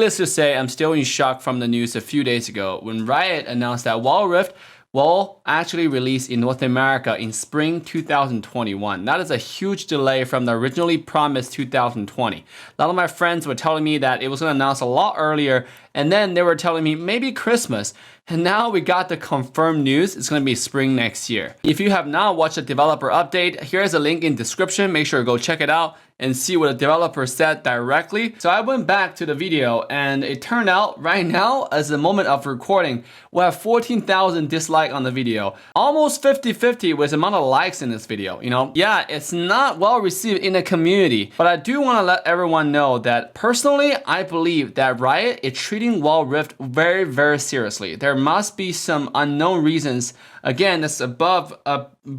Needless to say, I'm still in shock from the news a few days ago when Riot announced that Wild Rift will actually release in North America in spring 2021. That is a huge delay from the originally promised 2020. A lot of my friends were telling me that it was going to announce a lot earlier, and then they were telling me maybe Christmas. And now we got the confirmed news. It's going to be spring next year. If you have not watched the developer update, here's a link in description. Make sure to go check it out and see what the developer said directly. So I went back to the video and it turned out right now, as the moment of recording, we have 14,000 dislikes on the video. Almost 50-50 with the amount of likes in this video, you know? Yeah, it's not well received in the community, but I do want to let everyone know that personally, I believe that Riot is treating Wild Rift very, very seriously. There must be some unknown reasons. Again, that's above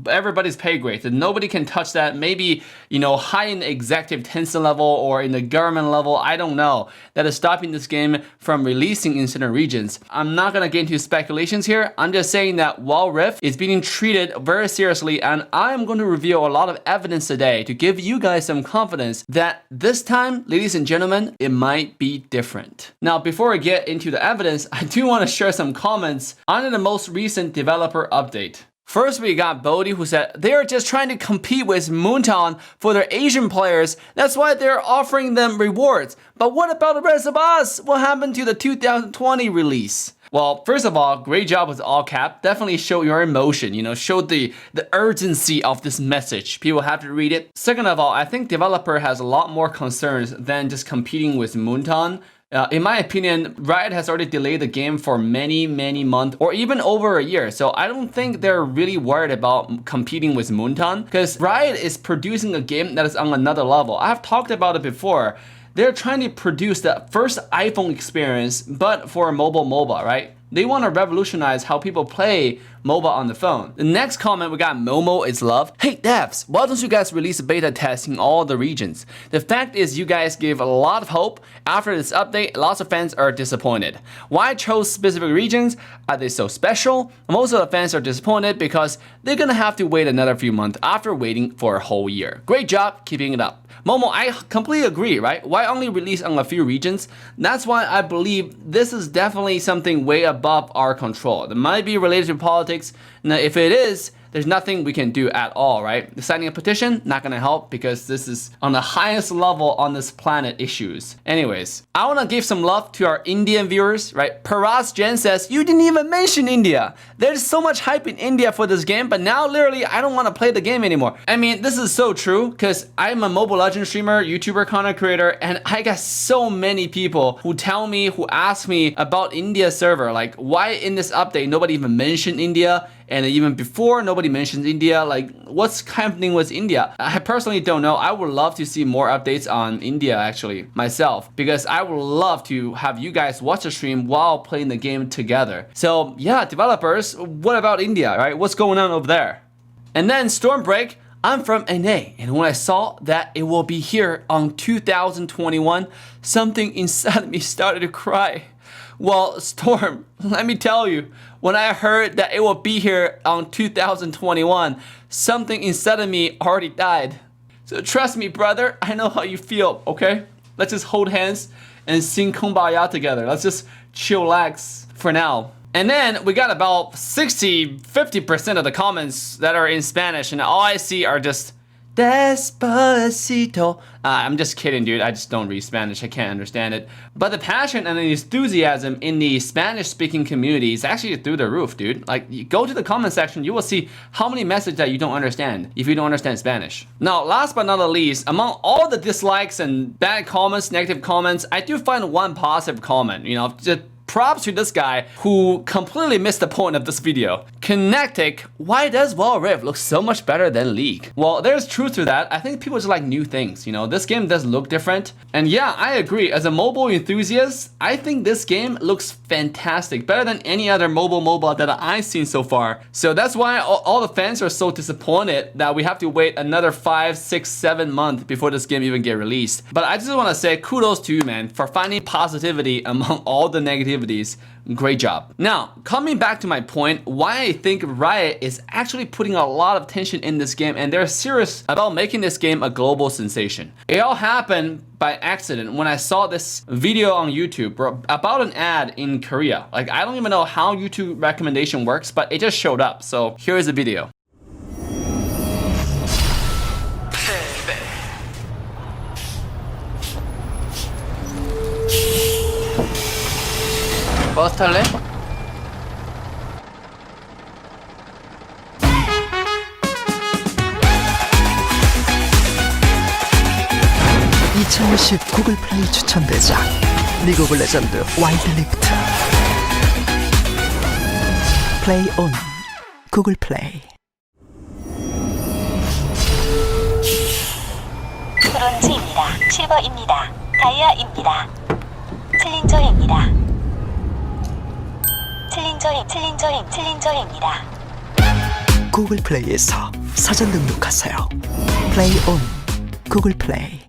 everybody's pay grade. That nobody can touch that. Maybe, you know, high in the executive Tencent level or in the government level, I don't know, that is stopping this game from releasing in certain regions. I'm not gonna get into speculations here. I'm just saying that Wild Rift is being treated very seriously, and I'm going to reveal a lot of evidence today to give you guys some confidence that this time, ladies and gentlemen, it might be different. Now, before I get into the evidence, I do want to share some comments on the most recent developer update. First, we got Bodhi, who said they are just trying to compete with Moontown for their Asian players. That's why they're offering them rewards. But what about the rest of us? What happened to the 2020 release? Well, first of all, great job with all cap. Definitely show your emotion, you know, show the urgency of this message. People have to read it. Second of all, I think developer has a lot more concerns than just competing with Moontown. In my opinion, Riot has already delayed the game for many months or even over a year. So I don't think they're really worried about competing with Moontown, because Riot is producing a game that is on another level. I've talked about it before. They're trying to produce the first iPhone experience, but for a mobile MOBA, right? They want to revolutionize how people play MOBA on the phone. The next comment we got, Momo is love. Hey devs, why don't you guys release a beta test in all the regions? The fact is you guys gave a lot of hope. After this update, lots of fans are disappointed. Why chose specific regions? Are they so special? Most of the fans are disappointed because they're gonna have to wait another few months after waiting for a whole year. Great job keeping it up. Momo, I completely agree, right? Why only release on a few regions? That's why I believe this is definitely something way above our control. It might be related to politics. Now, if it is, there's nothing we can do at all, right? Signing a petition, not gonna help because this is on the highest level on this planet issues. Anyways, I wanna give some love to our Indian viewers, right? Paras Jen says, you didn't even mention India. There's so much hype in India for this game, but now literally I don't wanna play the game anymore. I mean, this is so true because I'm a Mobile Legends streamer, YouTuber, content creator, and I got so many people who tell me, who ask me about India server. Like, why in this update nobody even mentioned India? And even before, nobody mentions India. Like, what's happening with India? I personally don't know. I would love to see more updates on India, actually, myself, because I would love to have you guys watch the stream while playing the game together. So yeah, developers, what about India, right? What's going on over there? And then Stormbreak, I'm from NA, and when I saw that it will be here on 2021, something inside me started to cry. Well, Storm, let me tell you, when I heard that it will be here on 2021, something inside of me already died. So trust me, brother, I know how you feel, okay? Let's just hold hands and sing Kumbaya together. Let's just chillax for now. And then we got about 50% of the comments that are in Spanish, and all I see are just Despacito. I'm just kidding, dude. I just don't read Spanish. I can't understand it. But the passion and the enthusiasm in the Spanish-speaking community is actually through the roof, dude. Like, you go to the comment section, you will see how many messages that you don't understand if you don't understand Spanish. Now, last but not the least, among all the dislikes and bad comments, negative comments, I do find one positive comment. You know, just props to this guy who completely missed the point of this video. Kinetic, why does Wild Rift look so much better than League? Well, there's truth to that. I think people just like new things, you know. This game does look different. And yeah, I agree. As a mobile enthusiast, I think this game looks fantastic. Better than any other mobile MOBA that I've seen so far. So that's why all the fans are so disappointed that we have to wait another 5, 6, 7 months before this game even get released. But I just want to say kudos to you, man, for finding positivity among all the negativities. Great job. Now, coming back to my point, why I think Riot is actually putting a lot of tension in this game, and they're serious about making this game a global sensation. It all happened by accident when I saw this video on YouTube about an ad in Korea. Like, I don't even know how YouTube recommendation works, but it just showed up. So here's the video. 버스 탈래? 2020 구글 플레이 추천대작 리그 오브 레전드 와일드 리프트 플레이 온 구글 플레이. 브론즈입니다. 실버입니다. 다이아입니다. 챌린저입니다. 챌린저입니다. 구글 플레이에서 사전 등록하세요. 플레이 온 구글 플레이.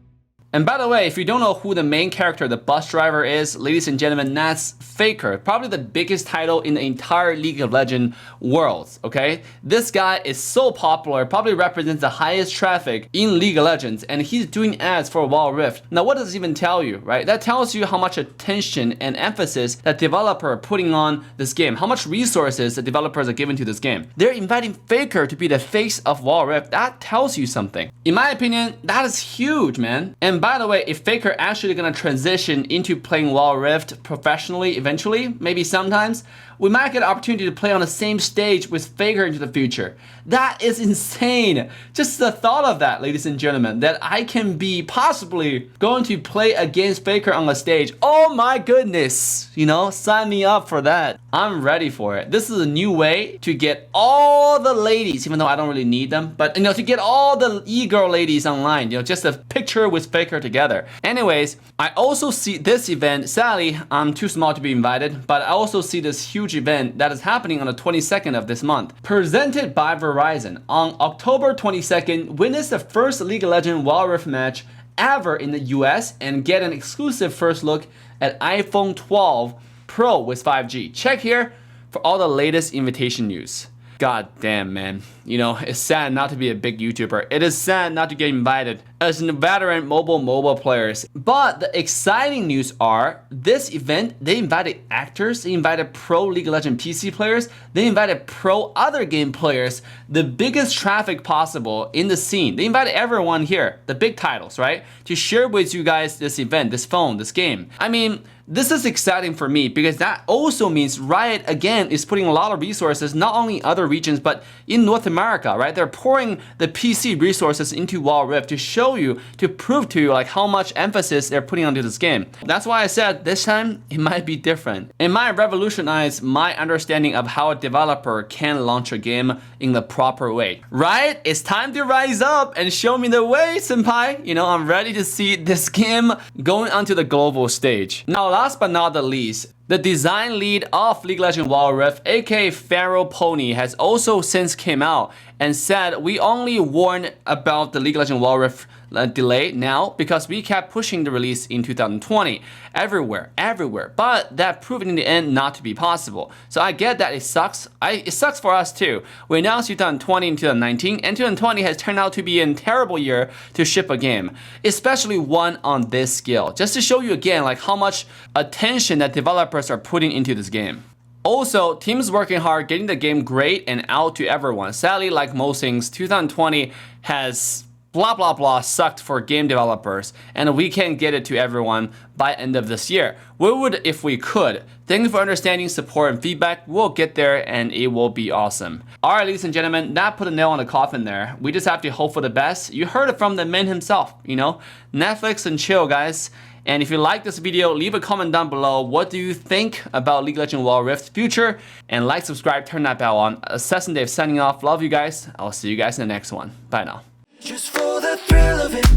And by the way, if you don't know who the main character, the bus driver is, ladies and gentlemen, that's Faker. Probably the biggest title in the entire League of Legends world, okay? This guy is so popular, probably represents the highest traffic in League of Legends, and he's doing ads for Wild Rift. Now, what does this even tell you, right? That tells you how much attention and emphasis that developer are putting on this game, how much resources the developers are giving to this game. They're inviting Faker to be the face of Wild Rift. That tells you something. In my opinion, that is huge, man. And by the way, if Faker actually gonna transition into playing Wild Rift professionally eventually, maybe sometimes, we might get an opportunity to play on the same stage with Faker into the future. That is insane. Just the thought of that, ladies and gentlemen, that I can be possibly going to play against Faker on the stage. Oh my goodness. You know, sign me up for that. I'm ready for it. This is a new way to get all the ladies, even though I don't really need them, but you know, to get all the e-girl ladies online, you know, just a picture with Faker together. Anyways, I also see this event, sadly, I'm too small to be invited, but I also see this huge event that is happening on the 22nd of this month. Presented by Verizon. On October 22nd, witness the first League of Legends Wild Rift match ever in the US and get an exclusive first look at iPhone 12 Pro with 5G. Check here for all the latest invitation news. God damn, man. You know, it's sad not to be a big YouTuber. It is sad not to get invited as veteran mobile players. But the exciting news are, this event, they invited actors, they invited pro League of Legends PC players, they invited pro other game players, the biggest traffic possible in the scene. They invited everyone here, the big titles, right? To share with you guys this event, this phone, this game. I mean, this is exciting for me because that also means Riot, again, is putting a lot of resources, not only in other regions, but in North America, right? They're pouring the PC resources into Wild Rift to show you, to prove to you like how much emphasis they're putting onto this game. That's why I said this time it might be different. It might revolutionize my understanding of how a developer can launch a game in the proper way. Riot, it's time to rise up and show me the way, senpai. You know, I'm ready to see this game going onto the global stage. Now, last but not the least, the design lead of League of Legends Wild Rift, aka Pharaoh Pony, has also since came out and said we only warned about the League of Legends Wild Rift delay now because we kept pushing the release in 2020 everywhere, but that proved in the end not to be possible. So I get that it sucks. It sucks for us too. We announced 2020 and 2019, and 2020 has turned out to be a terrible year to ship a game, especially one on this scale. Just to show you again like how much attention that developers are putting into this game. Also, teams working hard, getting the game great and out to everyone. Sadly, like most things, 2020 has blah sucked for game developers, and we can't get it to everyone by end of this year. We would if we could. Thank you for understanding, support, and feedback. We'll get there and it will be awesome. Alright, ladies and gentlemen, that put a nail on the coffin there. We just have to hope for the best. You heard it from the man himself, you know? Netflix and chill, guys. And if you like this video, leave a comment down below. What do you think about League of Legends Wild Rift's future? And like, subscribe, turn that bell on. AssassinDave signing off. Love you guys. I'll see you guys in the next one. Bye now. Just for the thrill of it,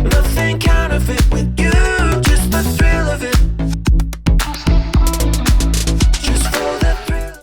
nothing counterfeit with you.